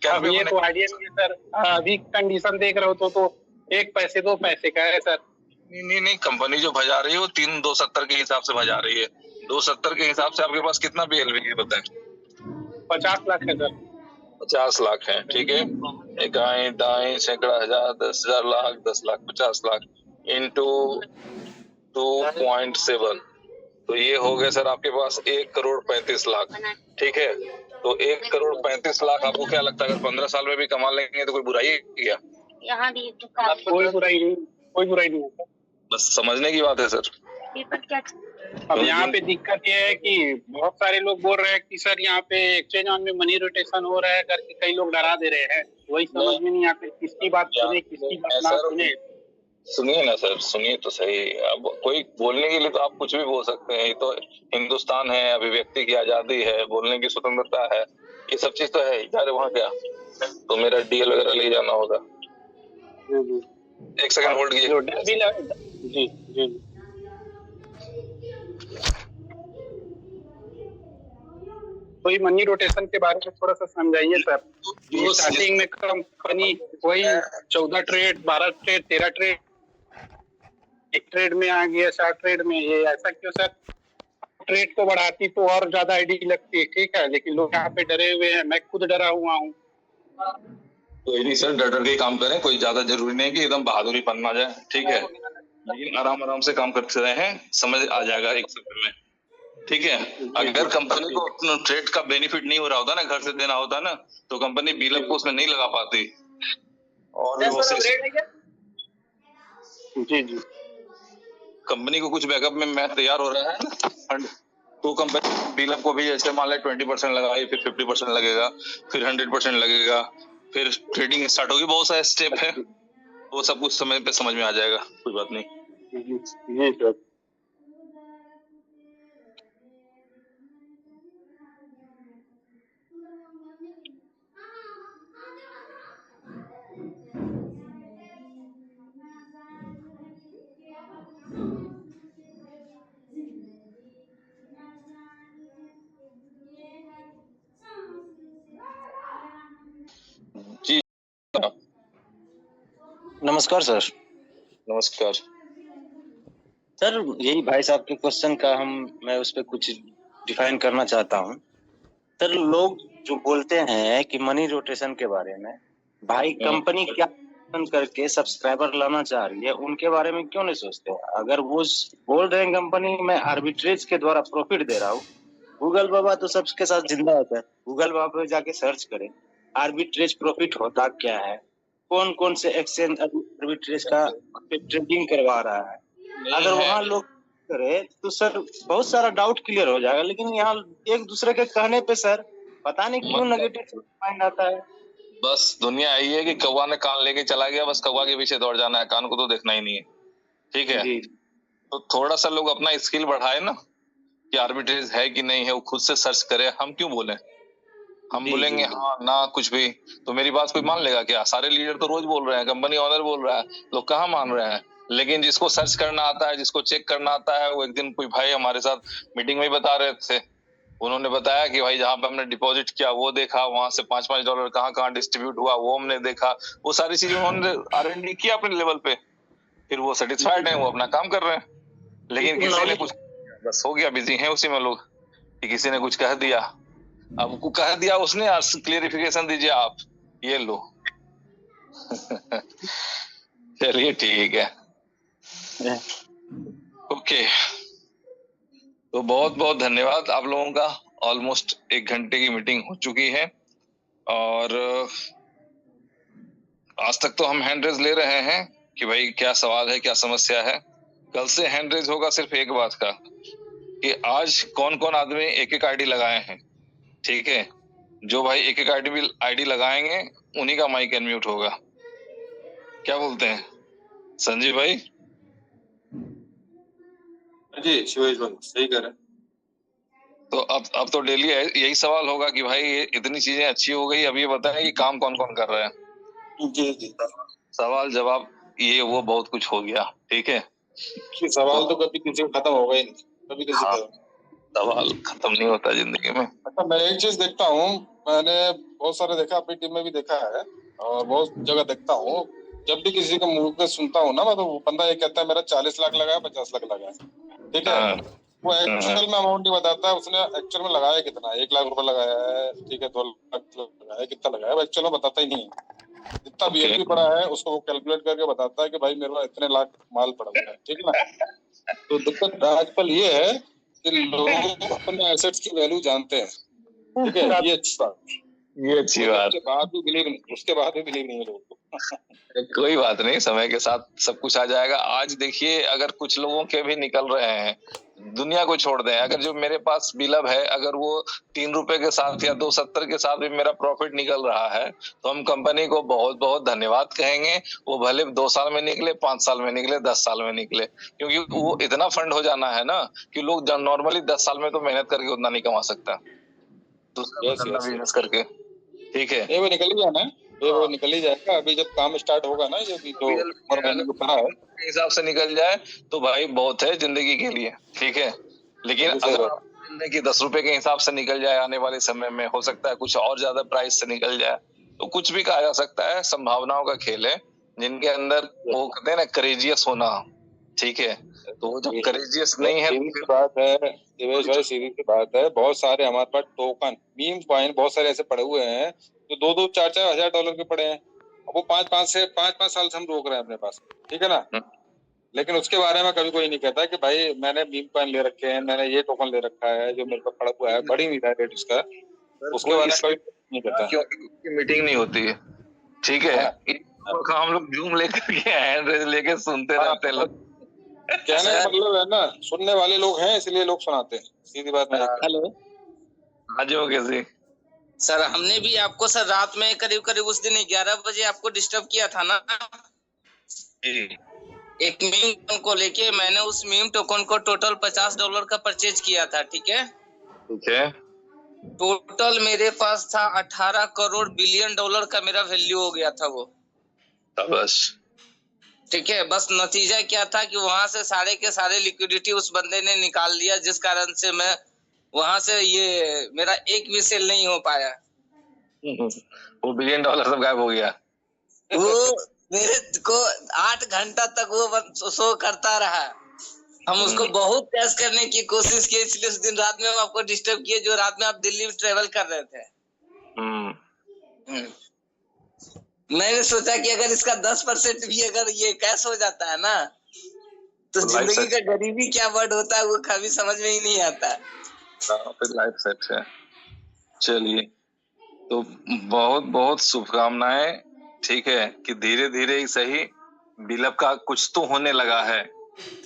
क्या अब ये तो आइडिया नहीं है सर, अभी कंडीशन देख रहे हो तो 1 पैसे 2 पैसे का है सर। नहीं, कंपनी जो भजा रही है वो 270 के हिसाब से भजा रही है। 270 के हिसाब से आपके पास कितना BLB है बताएं? 50 लाख है सर। 50 लाख है, ठीक है। इकाई, दाएं, सैकड़ा, हजार, 10,000 लाख, 10 लाख, 50 लाख इंटू 2.7, तो ये हो गए सर आपके पास 1,35,00,000। ठीक है, तो 1,35,00,000 आपको क्या लगता है अगर 15 साल में भी कमा लेंगे तो कोई बुराई है क्या? यहाँ भी कोई बुराई नहीं है, बस समझने की बात है सर। अब यहाँ पे दिक्कत ये है कि बहुत सारे लोग बोल रहे हैं कि सर यहाँ पे एक्सचेंज ऑन में मनी रोटेशन हो रहा है करके कई लोग डरा दे रहे हैं, वही समझ में नहीं आते किसकी बात सुने किसकी बात ना सुने। सुनिए ना सर, सुनिए तो सही। अब कोई बोलने के लिए तो आप कुछ भी बोल सकते हैं, ये तो हिंदुस्तान है, अभिव्यक्ति की आजादी है, बोलने की स्वतंत्रता है, ये सब चीज तो है। यार वहाँ क्या तो मेरा DL वगैरह ले जाना होगा। एक सेकंड होल्ड कीजिए। जी जी, वही मनी रोटेशन के बारे में थोड़ा सा समझाइए सर। स्टार्टिंग में कंपनी वही 14 ट्रेड, 12 ट्रेड, 13 ट्रेड, एक ट्रेड में आ गया 4 ट्रेड में, ये ऐसा क्यों सर? ट्रेड को बढ़ाती तो और ज्यादा आईडी लगती, ठीक है, लेकिन लोग यहाँ पे डरे हुए हैं, मैं खुद डरा हुआ हूँ। कोई नहीं सर, डर के काम करें, कोई ज्यादा जरूरी नहीं कि एकदम बहादुरी पन आ जाए, ठीक है, लेकिन आराम से काम करते रहे, समझ आ जाएगा एक सेकंड में, ठीक है। अगर कंपनी को ट्रेड का बेनिफिट नहीं हो रहा होता ना, घर से देना होता ना, तो कंपनी BLB को उसमें नहीं लगा पाती। और जी, कंपनी को कुछ बैकअप में मैथ तैयार हो रहा है ना, तो कंपनी BLB को भी जैसे मान ले 20% लगाई, फिर 50% लगेगा, फिर 100% लगेगा, फिर ट्रेडिंग स्टार्ट होगी, बहुत सारे स्टेप है, वो सब कुछ समय पे समझ में आ जाएगा, कोई बात नहीं। जी सर। जी नमस्कार सर। नमस्कार सर, यही भाई साहब के क्वेश्चन का मैं उस पर कुछ डिफाइन करना चाहता हूँ। सर, लोग जो बोलते हैं कि मनी रोटेशन के बारे में, भाई कंपनी क्या करके सब्सक्राइबर लाना चाह रही है, उनके बारे में क्यों नहीं सोचते? अगर वो बोल रहे हैं कंपनी में आर्बिट्रेज के द्वारा प्रॉफिट दे रहा हूँ, गूगल बाबा तो सबके साथ जिंदा होता है, गूगल बाबा पे जाके सर्च करें आर्बिट्रेज प्रॉफिट होता क्या है, कौन कौन से एक्सचेंज आर्बिट्रेज का ट्रेडिंग करवा रहा है। अगर वहाँ लोग करे तो सर बहुत सारा डाउट क्लियर हो जाएगा, लेकिन यहाँ एक दूसरे के कहने पे सर पता नहीं क्यों नेगेटिव माइंड आता है। बस दुनिया यही है कि कौवा ने कान लेके चला गया, बस कौवा के पीछे दौड़ जाना है, कान को तो देखना ही नहीं है, ठीक है। तो थोड़ा सा लोग अपना स्किल बढ़ाए ना, कि आर्बिट्रेज है कि नहीं है, वो खुद से सर्च करे, हम क्यों बोले, हम जी, बोलेंगे जी, जी। हाँ ना कुछ भी, तो मेरी बात कोई मान लेगा क्या? सारे लीडर तो रोज बोल रहे हैं, कंपनी ऑनर बोल रहा है, लोग कहाँ मान रहे हैं? लेकिन जिसको सर्च करना आता है, जिसको चेक करना आता है, वो एक दिन कोई भाई हमारे साथ मीटिंग में ही बता रहे थे, उन्होंने बताया कि भाई जहाँ पे हमने डिपॉजिट किया वो देखा, वहां से $5 कहाँ डिस्ट्रीब्यूट हुआ वो हमने देखा, वो सारी चीजें उन्होंने R&D किया अपने लेवल पे, फिर वो सेटिस्फाइड है, वो अपना काम कर रहे हैं। लेकिन किसी ने कुछ बस हो गया, बिजी हैं उसी में लोग, कि किसी ने कुछ कह दिया, अब को कह दिया उसने, क्लियरिफिकेशन दीजिए आप, ये लो। चलिए ठीक है, ओके। तो बहुत बहुत धन्यवाद आप लोगों का। ऑलमोस्ट 1 घंटे की मीटिंग हो चुकी है और आज तक तो हम हैंड रेज ले रहे हैं कि भाई क्या सवाल है, क्या समस्या है। कल से हैंड रेज होगा सिर्फ एक बात का, कि आज कौन कौन आदमी एक एक आईडी लगाए हैं, ठीक है? जो भाई एक एक आईडी लगाएंगे उन्हीं का माइक अनम्यूट होगा। क्या बोलते हैं संजीव भाई? जी शिवेश भाई सही कह रहे हैं। तो अब तो डेली यही सवाल होगा कि भाई इतनी चीजें अच्छी हो गई, अब ये बताएं कि काम कौन कौन कर रहे हैं। जी जी, सवाल जवाब ये वो बहुत कुछ हो गया, ठीक है? सवाल तो कभी किसी का खत्म होगा ही नहीं, कभी किसी का सवाल खत्म नहीं होता जिंदगी में। अच्छा, मैं एक चीज देखता हूँ, मैंने बहुत सारे देखा, अपनी टीम में भी देखा है और बहुत जगह देखता हूँ, जब भी किसी का मुंह पे सुनता हूँ ना, मतलब वो बंदा ये कहता है मेरा 40 लाख लगा है, 50 लाख लगा है, ठीक है? वो एक्चुअल में अमाउंट नहीं बताता है, उसने एक्चुअल में लगाया कितना, 1 लाख रुपए लगाया है, ठीक है, 2 लाख लगाया है, कितना लगाया है, एक्चुअल में बताता ही नहीं है। जितना BLP पड़ा है उसको वो कैलकुलेट करके बताता है कि भाई मेरे को इतने लाख माल पड़ा हुआ है, ठीक है ना? तो दिक्कत आजकल ये है कि लोग अपने एसेट्स की वैल्यू जानते हैं, ठीक है? ये अच्छी बात, ये अच्छी बात। उसके बाद भी बिलीव नहीं है लोगों को। कोई बात नहीं, समय के साथ सब कुछ आ जाएगा। आज देखिए, अगर कुछ लोगों के भी निकल रहे हैं, दुनिया को छोड़ दें, अगर जो मेरे पास बिलब है, अगर वो 3 रुपए के साथ या 2.70 के साथ भी मेरा प्रॉफिट निकल रहा है, तो हम कंपनी को बहुत बहुत धन्यवाद कहेंगे। वो भले 2 साल में निकले, 5 साल में निकले, 10 साल में निकले, क्योंकि वो इतना फंड हो जाना है ना कि लोग नॉर्मली 10 साल में तो मेहनत करके उतना नहीं कमा सकता, दूसरा बिजनेस करके, ठीक है? ये वो निकल ही जाना है, वो निकल ही जाएगा। अभी जब काम स्टार्ट होगा ना, ये भी तो महीने को पड़ा है, हिसाब से निकल जाए तो भाई बहुत है जिंदगी के लिए, ठीक है? लेकिन अगर कि 10 रुपए के हिसाब से निकल जाए आने वाले समय में, हो सकता है कुछ और ज्यादा प्राइस से निकल जाए, तो कुछ भी कहा जा सकता है। संभावनाओं का खेल है, जिनके अंदर वो कहते हैं ना करेजियस होना, ठीक है? तो वो जब करेजियस नहीं है, बात है दिवेश भाई, सीधी सी बात है, बहुत सारे हमारे पास टोकन मीम कॉइन बहुत सारे ऐसे पड़े हुए हैं जो 2-2, 4-4 हजार डॉलर के पड़े हैं, वो 5-5 साल से हम रोक रहे हैं अपने पास, ठीक है ना? लेकिन उसके बारे में कभी कोई नहीं कहता कि भाई मैंने मीम कॉइन ले रखे हैं, मैंने ये टोकन ले रखा है जो मेरे पास पड़ा हुआ है, बढ़ी नहीं रहा है रेट उसका, उसके बारे में कोई नहीं कहता। क्योंकि मीटिंग नहीं होती है, ठीक है? हम लोग जूम लेकर के हैंड रेज लेके सुनते रहते हैं लोग। कहने का मतलब है ना, सुनने वाले लोग हैं इसलिए लोग सुनाते हैं, सीधी बात है। हेलो आज हो कैसे सर, हमने भी आपको सर रात में करीब उस दिन 11 बजे आपको डिस्टर्ब किया था ना, एक मीम टोकन को लेके। मैंने उस मीम टोकन को टोटल $50 का परचेज किया था, ठीक है? ठीक है। टोटल मेरे पास था 18 करोड़ बिलियन डॉलर का मेरा वैल्यू हो गया था वो, बस ठीक है? बस नतीजा क्या था कि वहां से सारे के सारे लिक्विडिटी उस बंदे ने निकाल लिया, जिस कारण से मैं वहां से ये मेरा एक भी सेल नहीं हो पाया। वो $1 बिलियन सब गायब हो गया। वो मेरे को 8 घंटा तक वो शो करता रहा। हम उसको बहुत टेस्ट करने की कोशिश की, इसलिए उस दिन रात में हम आपको डिस्टर्ब किए, जो रात में आप दिल्ली में ट्रेवल कर रहे थे। मैंने सोचा कि अगर इसका 10% भी अगर ये कैश हो जाता है ना, तो जिंदगी का गरीबी क्या वर्ड होता है वो कभी समझ में ही नहीं आता। फिर लाइफ सेट है। चलिए, तो बहुत बहुत शुभकामनाएं, ठीक है? कि धीरे धीरे ही सही बिलब का कुछ तो होने लगा है,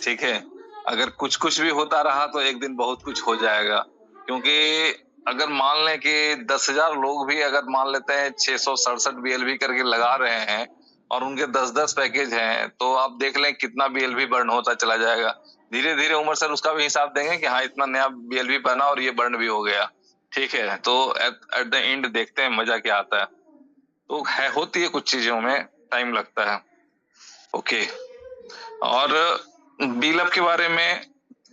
ठीक है? अगर कुछ भी होता रहा तो एक दिन बहुत कुछ हो जाएगा, क्योंकि अगर मान लें कि 10,000 लोग भी अगर मान लेते हैं 667 BLV करके लगा रहे हैं और उनके 10-10 पैकेज हैं, तो आप देख लें कितना BLV बर्न होता चला जाएगा। धीरे धीरे उमर सर उसका भी हिसाब देंगे कि हाँ इतना नया BLV बना और ये बर्न भी हो गया, ठीक है, तो एट द एंड देखते हैं मजा क्या आता है। तो है, होती है कुछ चीजों में टाइम लगता है। ओके, और बिलअप के बारे में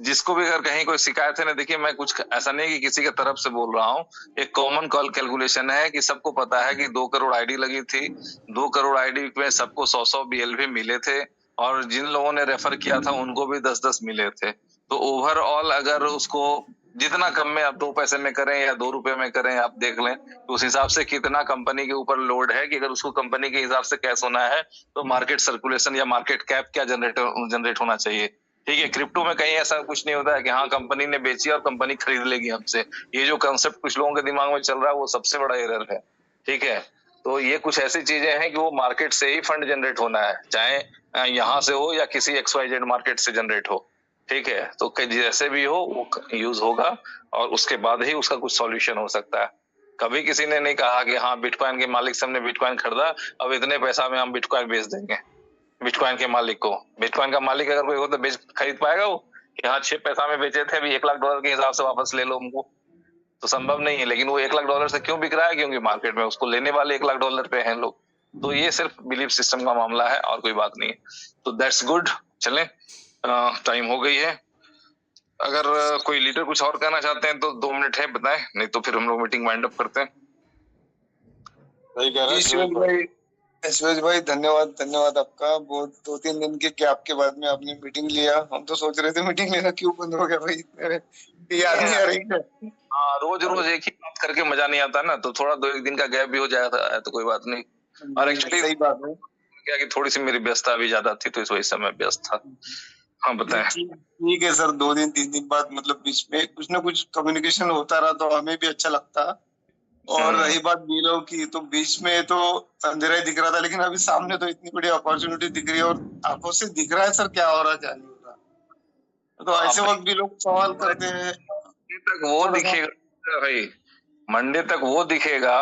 जिसको भी अगर कहीं कोई शिकायत है ना, देखिए मैं कुछ ऐसा नहीं कि किसी के तरफ से बोल रहा हूँ, एक कॉमन कॉल कैलकुलेशन है कि सबको पता है कि 2 करोड़ आईडी लगी थी, 2 करोड़ आईडी में सबको 100 BLV मिले थे, और जिन लोगों ने रेफर किया था उनको भी 10 मिले थे। तो ओवरऑल अगर उसको जितना कम में आप 2 पैसे में करें या 2 रुपए में करें, आप देख लें तो उस हिसाब से कितना कंपनी के ऊपर लोड है कि अगर उसको कंपनी के हिसाब से कैश होना है तो मार्केट सर्कुलेशन या मार्केट कैप क्या जनरेट होना चाहिए। ठीक है, क्रिप्टो में कहीं ऐसा कुछ नहीं होता है कि हाँ कंपनी ने बेची और कंपनी खरीद लेगी हमसे। ये जो कंसेप्ट कुछ लोगों के दिमाग में चल रहा है वो सबसे बड़ा एरर है। ठीक है, तो ये कुछ ऐसी चीजें हैं कि वो मार्केट से ही फंड जनरेट होना है, चाहे यहाँ से हो या किसी XYZ मार्केट से जनरेट हो। ठीक है, तो जैसे भी हो वो यूज होगा और उसके बाद ही उसका कुछ सॉल्यूशन हो सकता है। कभी किसी ने नहीं कहा कि हाँ बिटकॉइन के मालिक से हमने बिटकॉइन खरीदा, अब इतने पैसा में हम बिटकॉइन बेच देंगे। बिटकॉइन के मालिक को, बिटकॉइन का मालिक अगर कोई हो तो खरीद पाएगा वो कि हाँ 6 पैसा में बेचे थे, अभी $1 लाख के हिसाब से वापस ले लो हमको, तो संभव नहीं है। लेकिन वो $1 लाख से क्यों बिक रहा है? क्योंकि मार्केट में उसको लेने वाले $1 लाख पे हैं लोग। तो ये सिर्फ बिलीफ सिस्टम का मामला है और कोई बात नहीं है। तो दैट्स गुड। चलें, टाइम हो गई है। अगर कोई लीडर कुछ और कहना चाहते हैं तो 2 मिनट है, बताएं, नहीं तो फिर हम लोग मीटिंग वाइंड अप करते हैं। सही कह रहे हैं ऐश्वर्य भाई, धन्यवाद आपका। बहुत 2-3 दिन के गैप के बाद में आपने मीटिंग लिया। हम तो सोच रहे थे मीटिंग लेना क्यों बंद हो गया भाई, याद नहीं आ रही है। हाँ, रोज एक ही बात करके मजा नहीं आता ना, तो थोड़ा 2-1 दिन का गैप भी हो जाता है तो कोई बात नहीं। और एक्चुअली सही बात है क्या कि थोड़ी सी मेरी व्यस्तता भी ज्यादा थी तो इस वजह से मैं व्यस्त था। हाँ बताएं। ठीक है सर, 2-3 दिन बाद मतलब बीच में कुछ ना कुछ कम्युनिकेशन होता रहा तो हमें भी अच्छा लगता। और रही बात बिलो की, तो बीच में तो अंधेरा ही दिख रहा था, लेकिन अभी सामने तो इतनी बड़ी अपॉर्चुनिटी दिख रही है और आंखों से दिख रहा है सर क्या हो रहा है क्या नहीं हो रहा। तो ऐसे वक्त भी लोग सवाल करते हैं। तक वो दिखेगा भाई, मंडे तक वो दिखेगा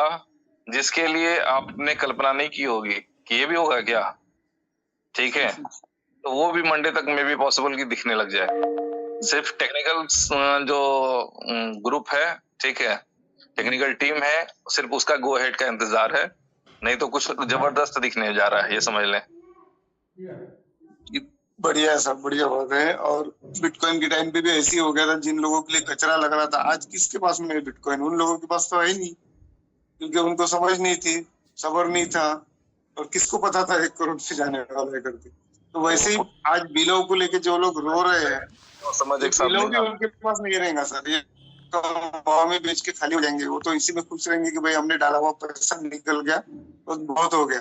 जिसके लिए आपने कल्पना नहीं की होगी कि ये भी होगा क्या। ठीक है, तो वो भी मंडे तक में भी पॉसिबल की दिखने लग जाए। सिर्फ टेक्निकल जो ग्रुप है, ठीक है, टेक्निकल टीम है, सिर्फ उसका गो अहेड का इंतजार है, नहीं तो कुछ जबरदस्त दिखने जा रहा है, ये समझ लें। बढ़िया है सर, बढ़िया बात है। और बिटकॉइन के टाइम पे भी ऐसे ही हो गया था, जिन लोगों के लिए कचरा लग रहा था, आज किसके पास में है बिटकॉइन? उन लोगों के पास तो है ही नहीं, क्योंकि उनको समझ नहीं थी, सब्र नहीं था, और किसको पता था 1 करोड़ पे जाने वाला है करके। तो वैसे ही आज बिलो को लेके जो लोग रो रहे हैं, समझ बिलो भी उनके पास नहीं रहेगा सर, ये तो भाव में बेच के खाली हो जाएंगे। वो तो इसी में खुश रहेंगे कि भाई हमने डाला हुआ पैसा निकल गया, तो बहुत हो गया।